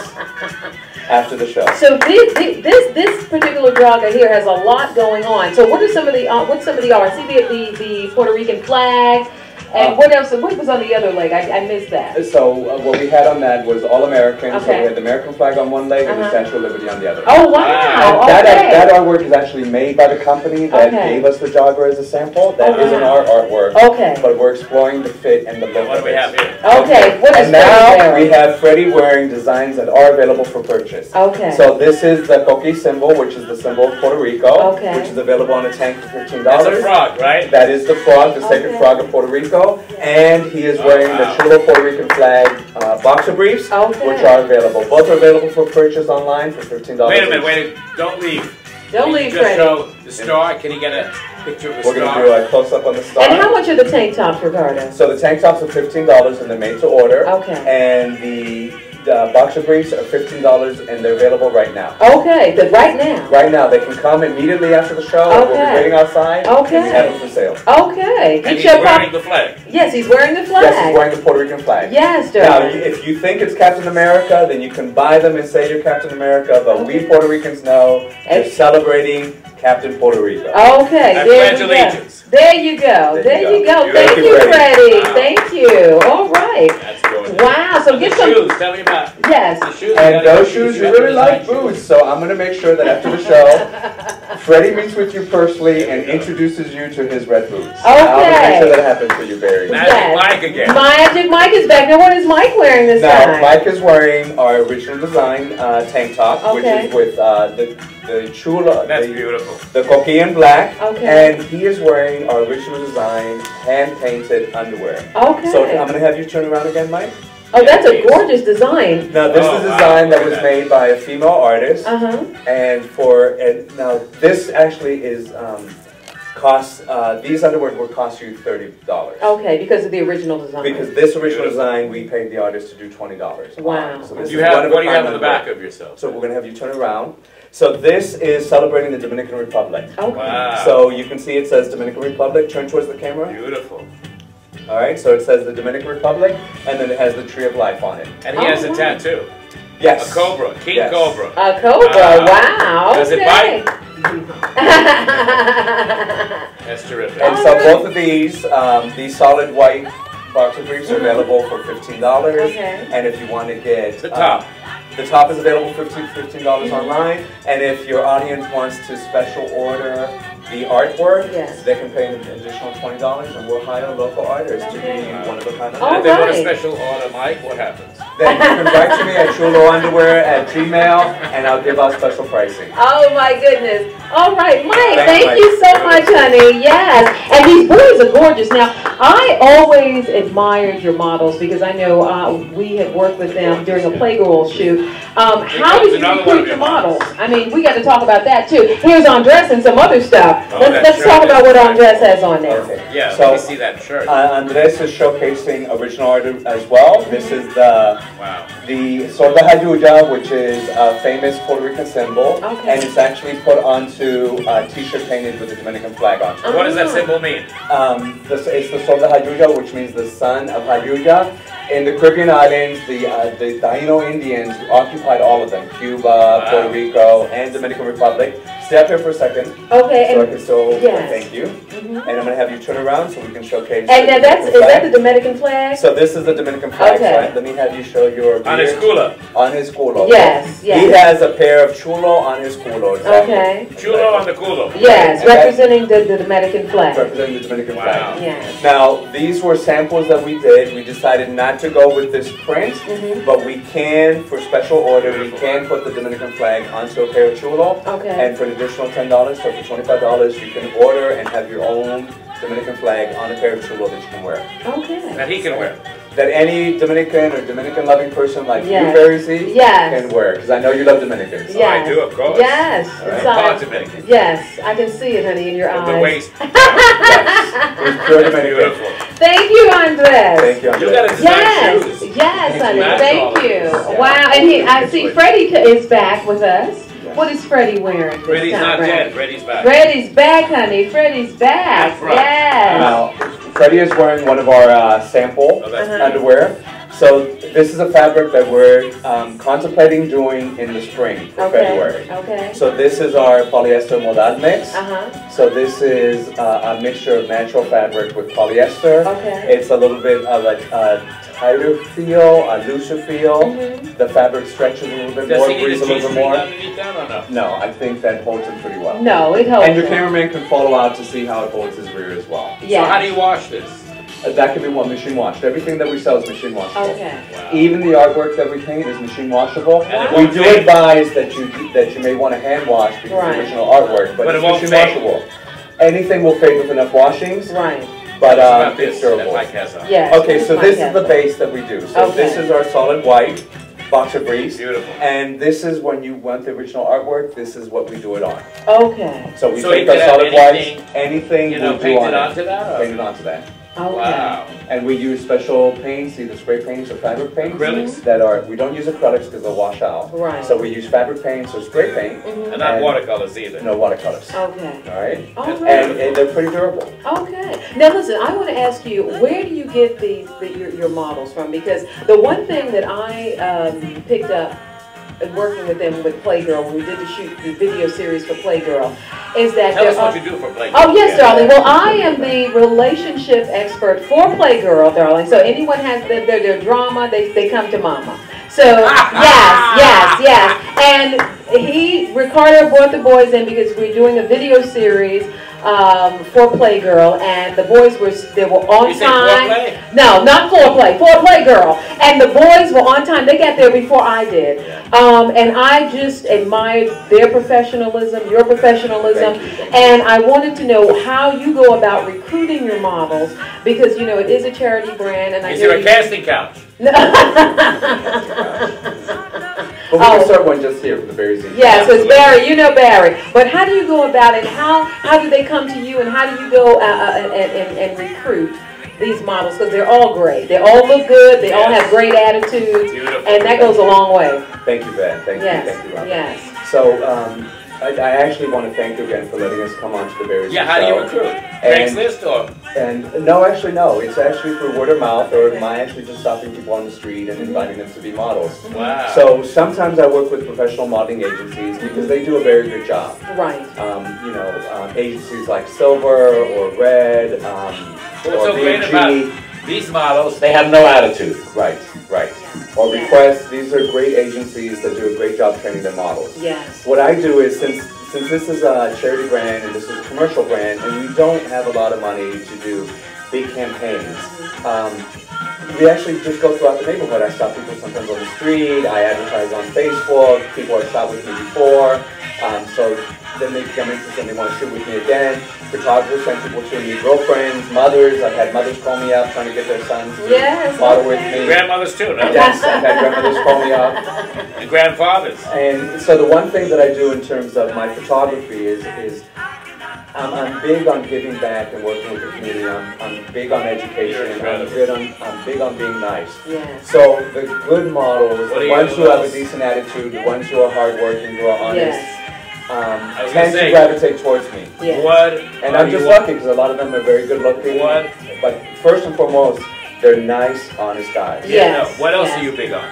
after the show. So this particular jogger here has a lot going on. So what are some of the what's some of the art? See the Puerto Rican flag. And what else? What was on the other leg? I missed that. So what we had on that was all American. So Okay. we had the American flag on one leg and the Statue of Liberty on the other. Oh, wow. That artwork is actually made by the company that gave us the jogger as a sample. That isn't our artwork. Okay. But we're exploring the fit and the look. What do we have here? Okay. What is And now Freddie we have Freddie wearing designs that are available for purchase. Okay. So this is the coqui symbol, which is the symbol of Puerto Rico, Okay. which is available on a tank for $15. That's a frog, right? That is the frog, the sacred frog of Puerto Rico. And he is wearing the CHULO Puerto Rican flag boxer briefs, which are available. Both are available for purchase online for $15. Wait a minute, don't leave. Don't Can leave, you just Freddie. show the star? Can you get a picture of the We're star? going to do a close-up on the star. And how much are the tank tops, Ricardo? So the tank tops are $15 and they're made to order. Okay. And the boxer briefs are $15 and they're available right now. Okay, right now. Right now, they can come immediately after the show. We'll be Okay. waiting outside. Okay. And we have them for sale. Okay. And Get he's your wearing the flag. Yes, he's wearing the flag. Yes, he's wearing the Puerto Rican flag. Yes, Now, darling. if you think it's Captain America, then you can buy them and say you're Captain America, but we Puerto Ricans know you're celebrating Captain Puerto Rico. Okay, there you go. There you go. There you go. Thank you, Freddie. Thank you. All right. That's good. Wow. So get some shoes. Tell me about Yes. the shoes. And those shoes you really like boots, so I'm going to make sure that after the show, Freddie meets with you personally and introduces you to his red boots. Okay. I'm going to make sure that happens for you, Barry. Magic Mike again. Magic Mike is back. Now, what is Mike wearing this Now, time? Mike is wearing our original design tank top, Okay. which is with the CHULO. That's beautiful. The coquille in black. Okay. And he is wearing our original design hand-painted underwear. Okay. So I'm going to have you turn around again, Mike. Oh, that's a gorgeous design. Now, this is a design that was made by a female artist. Uh-huh. And now this actually is costs. These underwear will cost you $30. Okay, because of the original design. Because this original design, we paid the artist to do $20. Wow. So What this do is you have one-of-a-kind on the underwear. back of yourself? So we're going to have you turn around. So this is celebrating the Dominican Republic. Okay. Wow. So you can see it says Dominican Republic. Turn towards the camera. Beautiful. All right. So it says the Dominican Republic, and then it has the Tree of Life on it. And he has a tattoo. Yes. A cobra. King Yes. Cobra. A cobra. Wow. Does it okay. bite? That's terrific. And so both of these solid white boxer briefs are available for $15. Okay. And if you want to get The top. The top is available for $15 online, and if your audience wants to special order the artwork, Yes. they can pay an additional $20, and we'll hire a local artist to be one of a kind. All If they want a right. special order, Mike, what happens? Then you can write to me at chulounderwear@gmail, and I'll give out special pricing. Oh my goodness. All right, Mike, Thanks, thank you so much, honey. Yes. And these boys are gorgeous. Now, I always admired your models because I know we had worked with them during a Playgirl shoot. How did you recruit your models? I mean, we got to talk about that too. Here's Andres and some other stuff. Oh, Let's talk about what Andres has on there. Okay. Yeah, So, let me see that shirt. Andres is showcasing original art as well. This is the Sol de Jayuya, which is a famous Puerto Rican symbol, Okay. and it's actually put onto a T-shirt painted with the Dominican flag on it. What does that symbol mean? It's the Sol de Jayuya, which means the son of Jayuya. In the Caribbean islands, the Taino Indians occupied all of them: Cuba, Puerto Rico, and Dominican Republic. Stay up here for a second. Okay. So I And, can still yes. thank you. And I'm going to have you turn around so we can showcase. and now the that's, Dominican is that flag. the Dominican flag? So this is the Dominican flag. Okay. So let me have you show your On his beard. cooler. On his culo. Yes, yes. He has a pair of chulo on his culo. Exactly. Okay. Chulo on the culo. Yes, And that- representing the Dominican flag. Representing the Dominican Wow. flag. Yes. Now, these were samples that we did. We decided not to go with this print, but we can, for special order, we can put the Dominican flag onto a pair of chulo. Okay. And for an additional $10, so for $25, you can order and have your own Dominican flag on a pair of chulo that you can wear. Okay. That he can wear. That any Dominican or Dominican-loving person like Yes. you, Barry Z, Yes. can wear, because I know you love Dominicans. Yes. I do, of course. Yes. All right. It's all- Part Dominican. yes, I can see it, honey, in your From the eyes. waist. It's pure Dominican. Beautiful. Thank you, Andres. Thank you, You Andres. gotta design Yes, shoes. yes, honey. Match all Thank of you. this. Wow, and I see Freddie is back with us. What is Freddie wearing this Freddie's time not around? dead. Freddie's back. Freddie's back, honey. Freddie's back. That's right. Yes. Now, Freddie is wearing one of our sample Oh, that's underwear. So this is a fabric that we're contemplating doing in the spring for February. Okay. So this is our polyester modal mix. Uh-huh. So this is a mixture of natural fabric with polyester. Okay. It's a little bit of a tighter feel, a looser feel. The fabric stretches a little bit Does more, he need breathes a a little bit G-string more. underneath that or no? No, I think that holds it pretty well. No, it holds And your it. cameraman can follow out to see how it holds his rear as well. Yeah. So how do you wash this? That can be machine washed. Everything that we sell is machine washable. Okay. Wow. Even the artwork that we paint is machine washable. And it We won't do fade. advise that you may want to hand wash because Right. it's original artwork, but But it it's won't machine fade. washable. Anything will fade with enough washings, Right. but What about it's this that durable. Mike has on? Yes. Okay, so this is the base that we do. So Okay. this is our solid white boxer briefs. Beautiful. And this is when you want the original artwork, this is what we do it on. Okay. So we So take you our could have solid anything, whites, anything you know, we'll do painted on onto it. that, or? Painted onto that. Okay. Wow. And we use special paints, either spray paints or fabric paints. Acrylics? That are, we don't use acrylics because they'll wash out. Right. So we use fabric paints or spray paint. And not watercolors either. No watercolors. Okay. All right? All right. And they're pretty durable. Okay. Now listen, I want to ask you, where do you get your models from? Because the one thing that I picked up working with them with Playgirl, when we did the video series for Playgirl, is that Tell us what you do for Playgirl. Oh yes, darling. Well, I am the relationship expert for Playgirl, darling. So anyone has their drama, they come to Mama. So yes. And Ricardo brought the boys in because we're doing a video series for Playgirl, and the boys were on You say time. foreplay? No, not foreplay, for Playgirl. And the boys were on time. They got there before I did. And I just admired their professionalism, your professionalism, and I wanted to know how you go about recruiting your models, because you know it is a charity brand. And Is there a casting couch? But we can start one just here for the Barry Z. Yeah, so it's Barry, you know Barry. But how do you go about it? How do they come to you, and how do you go and recruit these models? Because they're all great. They all look good. They all have great attitudes. Beautiful. And that goes a long way. Thank you, Ben. Thank you, Robin. Yes. So, I actually want to thank you again for letting us come on to the Barry Z Yeah, how do you recruit? Craigslist or? And no, actually no. It's actually through word of mouth, or am I actually just stopping people on the street and inviting them to be models. Wow. So sometimes I work with professional modeling agencies because they do a very good job. Right. Agencies like Silver or Red What's or so great BMG. about these models? They have no attitude. Right. Or Request. These are great agencies that do a great job training their models. Yes. What I do is, since this is a charity brand and this is a commercial brand, and we don't have a lot of money to do big campaigns, we actually just go throughout the neighborhood. I stop people sometimes on the street. I advertise on Facebook. People have shot with me before. So then they become interested and they want to shoot with me again. Photographers send people to me, girlfriends, mothers. I've had mothers call me up trying to get their sons to model with me. Grandmothers too, no? Yes, I've had grandmothers call me up. And grandfathers. And so the one thing that I do in terms of my photography is I'm big on giving back and working with the community. I'm big on education. I'm big on being nice. Yes. So the good models, the ones who have a decent attitude, the ones who are hardworking, who are honest, tend to gravitate towards me. Yes. And I'm just lucky because a lot of them are very good looking. But first and foremost, they're nice, honest guys. Yes. What else are you big on?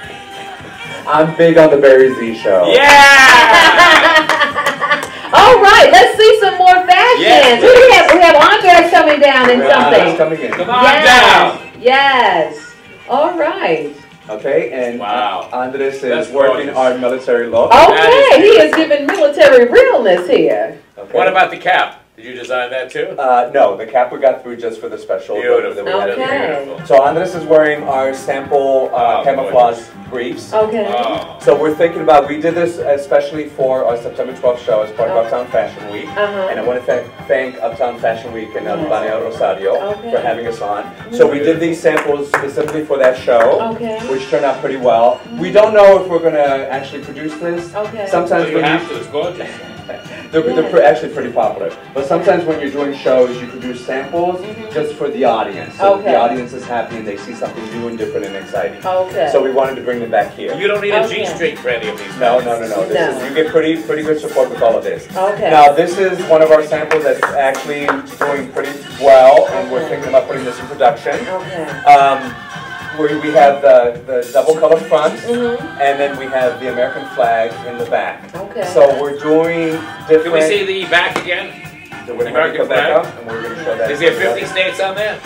I'm big on the Barry Z show. Yeah! All right, let's see some more fashion. Yes. We have Andres coming down in something. Coming in. Come on down. Yes. All right. Okay, and wow. Andres That's is working gorgeous. our military look. Okay, he is giving military realness here. Okay. What about the cap? Did you design that too? No, the cap we got through just for the special. Beautiful. That we had Okay. here. So Andres is wearing our sample camouflage briefs. Okay. Oh. So we're thinking about, we did this especially for our September 12th show as part of Uptown Fashion Week. And I want to thank Uptown Fashion Week and Albania Rosario for having us on. So we did these samples specifically for that show, which turned out pretty well. We don't know if we're going to actually produce this. Sometimes You have to, it's gorgeous. they're actually pretty popular. But sometimes when you're doing shows, you produce samples just for the audience. So the audience is happy and they see something new and different and exciting. So we wanted to bring them back here. You don't need a G-string for any of these. No. This is, you get pretty good support with all of this. Okay. Now this is one of our samples that's actually doing pretty well, and we're thinking about putting this in production. Where we have the double color front, and then we have the American flag in the back. So we're doing different. Can we see the back again? So we're The going to American come back flag? up, and we're going to show that. Is there 50 states on there?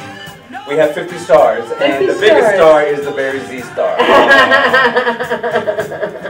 We have 50 stars, and the biggest star is the Barry Z star.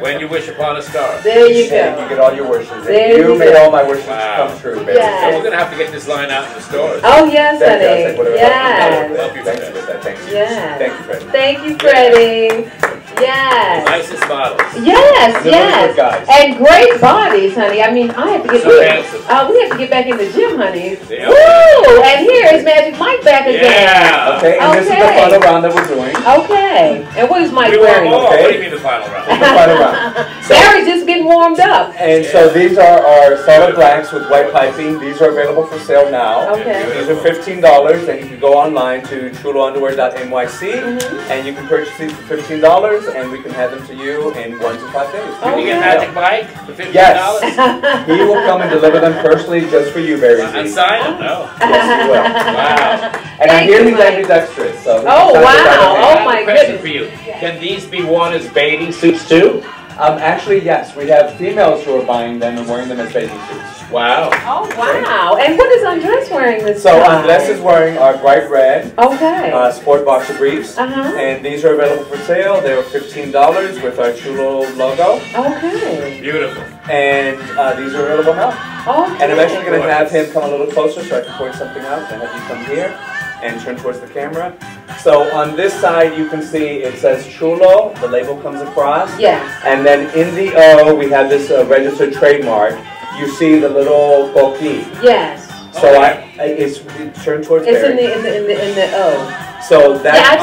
When you wish upon a star. There you go. And you get all your wishes. There You you made go. all my wishes come true, Barry. Yes. So we're going to have to get this line out in the stores. Oh, yes, Thank you. I'll honey. take whatever Yes. help you with that. Thank you. Yes. Thank you, Freddie. Thank you, Freddie. Yes. Nicest models. Yes, And they're really good guys. And great bodies, honey. I mean, I have to get So back. handsome. We have to get back in the gym, honey. Yeah. Woo! And here is Magic Mike back again. Yeah. Okay, and this is the final round that we're doing. Okay. And what is Mike We want wearing? more. What do you mean the final round? The final round. Barry's just getting warmed warmed up. And so these are our solid blacks with white piping. These are available for sale now. Okay. These are $15, and you can go online to chulounderwear.nyc, and you can purchase these for $15, and we can have them to you in 1 to 5 days. Can you get Magic Mike for $15? Yes. He will come and deliver them personally just for you, Barry Z. And sign them? No. Yes, he will. Wow. And I hear he's ambidextrous. So oh, wow. Oh, my Question goodness. for you. Can these be worn as bathing suits too? Actually, yes. We have females who are buying them and wearing them as bathing suits. Wow. Oh, wow. And what is Andres wearing this So time? Andres is wearing our bright red sport boxer briefs. And these are available for sale. They are $15 with our Chulo logo. Okay. Beautiful. And these are available now. Okay. And I'm actually going to have him come a little closer so I can point something out and have you come here and turn towards the camera. So on this side you can see it says Chulo, the label comes across. Yes. And then in the O we have this registered trademark. You see the little coqui. Yes. So it's turned towards It's Barry. in the O. So that's I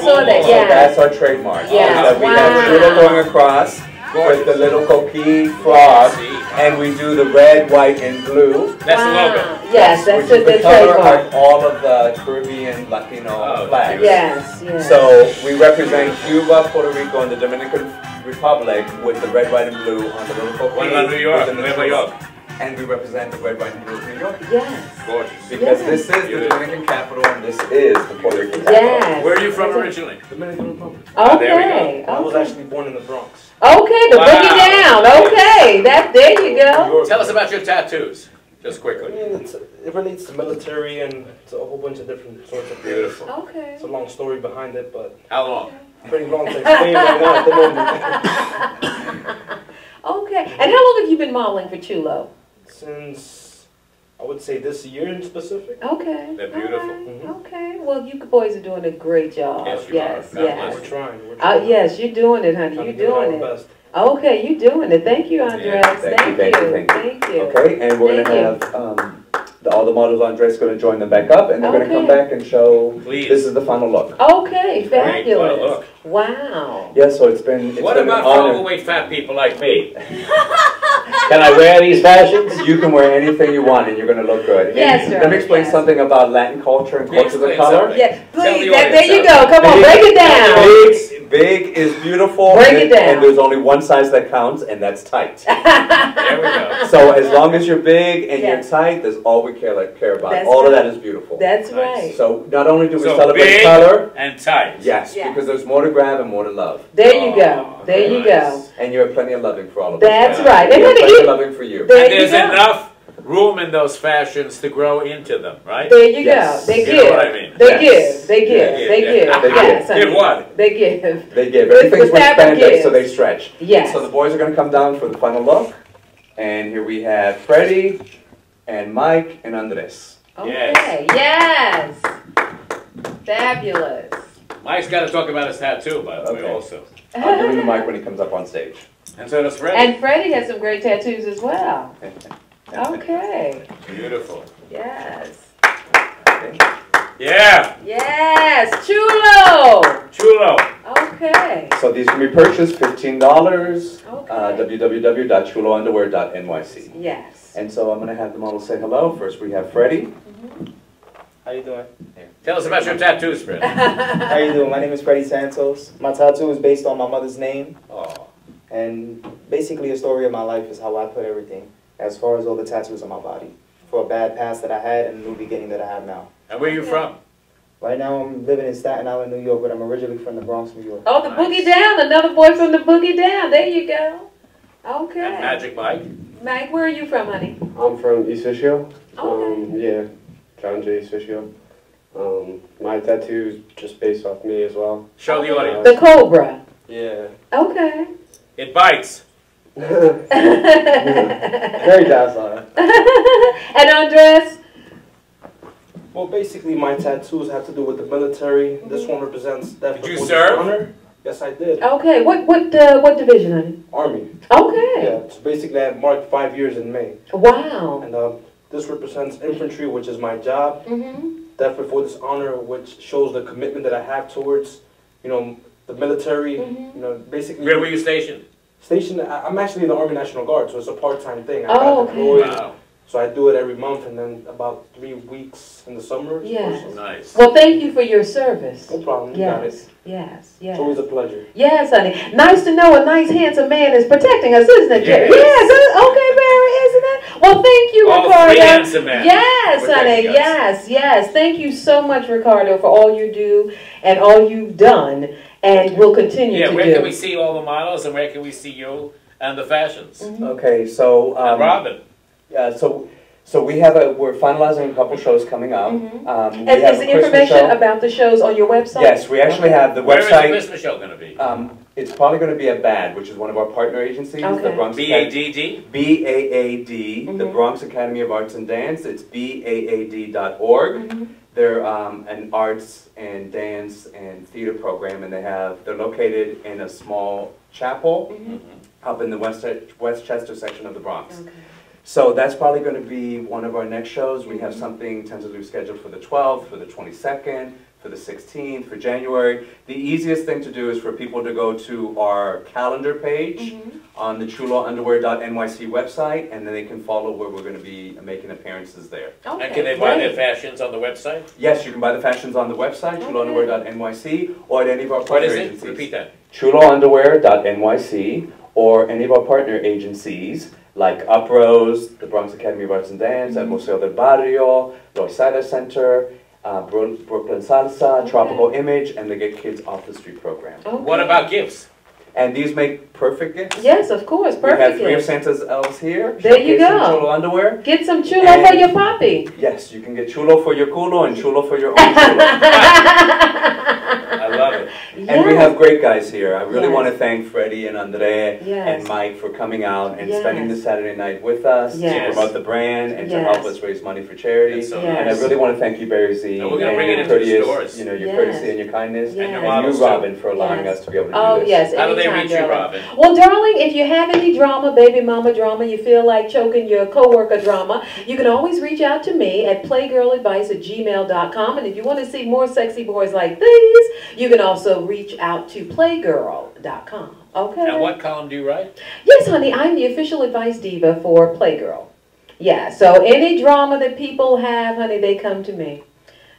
saw that. So Yeah. that's our trademark. Yes. That we have Chulo going across with the little coqui frog, and we do the red, white, and blue. That's the logo. Yes, that's which is the color trademark. of all of the Caribbean Latino flags. Yes, yes. So we represent Cuba, Puerto Rico, and the Dominican Republic with the red, white, and blue on the little coqui. What about New York? within the New Chulo. York. And we represent the red, white, and blue of New York. Yes. Gorgeous. Because this is the Dominican capital and this is the Puerto Rican capital. Yes. Where are you from originally? Dominican Republic. Okay. There we go. I was actually born in the Bronx. Okay, the boogie down. Okay, there you go. Tell us about your tattoos, just quickly. I mean, it relates to military and to a whole bunch of different sorts of things. Beautiful. Okay. It's a long story behind it, but How long? pretty long to explain right now at the moment. Okay. And how long have you been modeling for Chulo? Since, I would say this year in specific. Okay. They're beautiful. Okay. Well, you boys are doing a great job. Yes, you yes. are. God Yes. bless We're trying. We're trying. Yes, you're doing it, honey. Trying You're to give it doing our it. best. Okay, you're doing it. Thank you, Andres. Thank you. Okay, and we're going to have all the models Andres going to join them back up, and they're going to come Okay. back and show. Please. This is the final look. Okay, fabulous. look. Wow. Yeah, so it's been. What been about an for honor. overweight fat people like me? Can I wear these fashions? You can wear anything you want, and you're going to look good. Yes, Let sir. me explain something about Latin culture and culture of Explain color. something. Yes, Tell please. the There audience you go. something. Come on, break it down. Big is beautiful. Break it down. And there's only one size that counts, and that's tight. There we go. So as long as you're big and Yes. you're tight, that's all we care about. That's All of right. that is beautiful. That's Nice. right. So not only do we So celebrate big color, and tight. yes, Yeah. because there's more to grab and more to love. There you go. Oh, There you nice. go. And you have plenty of loving for all of us. That's And right. And we have then plenty of eat- loving for you. There And you there's go. enough room in those fashions to grow into them, right? There you Yes. go. They You give. know what I mean. They Yes. give. They give. Yeah. They give. They give. Yes, honey. Give what? They give. They give. The Everything's with fabric spandex, gives. so they stretch. Yes. So the boys are going to come down for the final look. And here we have Freddie and Mike and Andres. Okay. Yes. Fabulous. Mike's got to talk about his tattoo, by the way, Okay. also. I'll give him the mic when he comes up on stage. And so does Freddie. And Freddie has some great tattoos as well. Okay. Beautiful. Yes. Yeah. Yes. Chulo. Chulo. Okay. So these can be purchased $15. Okay. www.chulounderwear.nyc. Yes. And so I'm going to have the model say hello. First we have Freddie. How you doing? Tell us about your tattoos, Freddie. How you doing? My name is Freddie Santos. My tattoo is based on my mother's name. Oh. And basically a story of my life is how I put everything, as far as all the tattoos on my body, for a bad past that I had and a new beginning that I have now. And where are you from? Right now I'm living in Staten Island, New York, but I'm originally from the Bronx, New York. Oh, the Boogie Down. Another boy from the Boogie Down. There you go. Okay. And Magic Mike. Mike, where are you from, honey? I'm from East Fishkill. Okay. Yeah, John J. East Fishkill. My tattoo is just based off me as well. Show the audience. The Cobra. Yeah. Okay. It bites. Very docile. And Andres? Well, basically my tattoos have to do with the military. This one represents that. Did you serve? Honor. Yes, I did. Okay. What division, honey? Army. Okay. Yeah, so basically I marked 5 years in May. Wow. And this represents infantry, which is my job. Mm-hmm. Death before dishonor, which shows the commitment that I have towards, the military. Mm-hmm. Basically. Where were you stationed? Stationed, I'm actually in the Army National Guard, so it's a part-time thing. I Oh, got deployed, okay. Wow. so I do it every month, and then about 3 weeks in the summer. Yes. Nice. Well, thank you for your service. No problem. You got it. Yes, yes, yes. It's always a pleasure. Yes, honey. Nice to know a nice, handsome man is protecting us, isn't it, Jerry? Yes. Yes. Okay, Barry, isn't it? Well, thank you, All Ricardo. three handsome men Yes, honey. protecting us. Yes, yes. Thank you so much, Ricardo, for all you do and all you've done and will continue Yeah, to where do. can we see all the models and where can we see you and the fashions? Okay, so And Robin. So we have we're finalizing a couple shows coming up. We And have is a the Christmas information show. about the shows on your website? Yes, we actually have the Where is website. the Christmas show going to be? It's probably going to be at BAD, which is one of our partner agencies, the Okay. Bronx BADD? BAAD, the Bronx Academy of Arts and Dance. It's BAAD.org. They're an arts and dance and theater program, and they're located in a small chapel up in the Westchester section of the Bronx. Okay. So that's probably going to be one of our next shows. We have something tentatively scheduled for the 12th, for the 22nd, for the 16th, for January. The easiest thing to do is for people to go to our calendar page on the CHULOunderwear.nyc website, and then they can follow where we're going to be making appearances there. Okay, And can they buy their great. fashions on the website? Yes, you can buy the fashions on the website, CHULOunderwear.nyc, or at any of our What partner is it? agencies. Repeat that. CHULOunderwear.nyc, or any of our partner agencies, like Uprose, the Bronx Academy of Arts and Dance, El Museo del Barrio, Loisaida Center, Brooklyn Salsa, Tropical Image, and the Get Kids Off the Street program. Okay. What about gifts? And these make perfect gifts. Yes, of course. We Perfect. have 3 of gifts. Santa's elves here. There you showcasing go. Chulo underwear. Get some chulo And- for your poppy. Yes, you can get chulo for your culo and chulo for your own chulo. I love it. And we have great guys here. I really Yes. want to thank Freddie and Andre Yes. and Mike for coming out and Yes. spending the Saturday night with us Yes. to promote the brand and to Yes. help us raise money for charity. That's so Yes. And I really want to thank you, Barry Z, And we're gonna bring it your into the courteous, stores. you know, your Yes. courtesy and your kindness, Yes. And your and models you, too. Robin, for allowing Yes. us to be able to do Oh, this. yes. How do they anytime, reach you, darling. Robin? Well, darling, if you have any drama, baby mama drama, you feel like choking your coworker drama, you can always reach out to me at playgirladvice@gmail.com. And if you want to see more sexy boys like these, you can also reach out to playgirl.com. Okay? And what column do you write? Yes, honey, I'm the official advice diva for Playgirl. Yeah, so any drama that people have, honey, they come to me.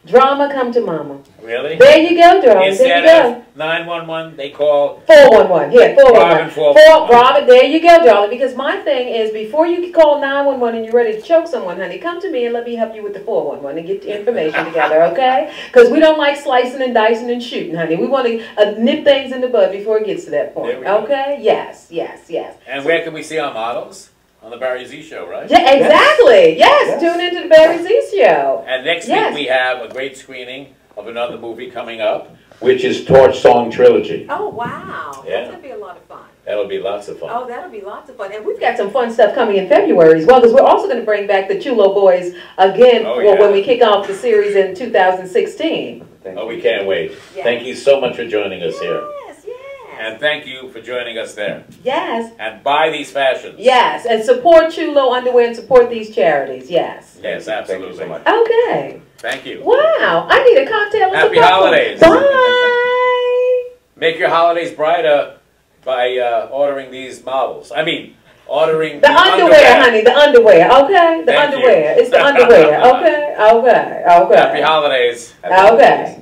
Drama, come to mama. Really? There you go, darling. Instead there you go. of 911, they call 411. Yeah, 411. Robin 411. Robin, there you go, darling. Because my thing is, before you call 911 and you're ready to choke someone, honey, come to me and let me help you with the 411 and get the information together, okay? Because we don't like slicing and dicing and shooting, honey. We want to nip things in the bud before it gets to that point, There we go. okay? Yes, yes, yes. And where can we see our models? On the Barry Z Show, right? Yeah, exactly. Yes, tune into the Barry Z Show. And next Yes. week we have a great screening of another movie coming up. Which is Torch Song Trilogy. Oh, wow. Yeah. That's going to be a lot of fun. That'll be lots of fun. Oh, that'll be lots of fun. And we've got some fun stuff coming in February as well, because we're also going to bring back the Chulo Boys again Oh, for yeah. when we kick off the series in 2016. Oh, we can't wait. Yes. Thank you so much for joining us here. Yes, yes. And thank you for joining us there. Yes. And buy these fashions. Yes, and support Chulo Underwear and support these charities. Yes. Yes, absolutely. Thank you so much. Okay. Thank you. Wow. I need a cocktail. with Happy some popcorn. holidays. Bye. Make your holidays brighter by ordering these models. I mean, ordering The underwear, honey. The underwear. Okay. The Thank you. underwear. It's the underwear. Okay. Okay. Okay. Happy holidays. Okay.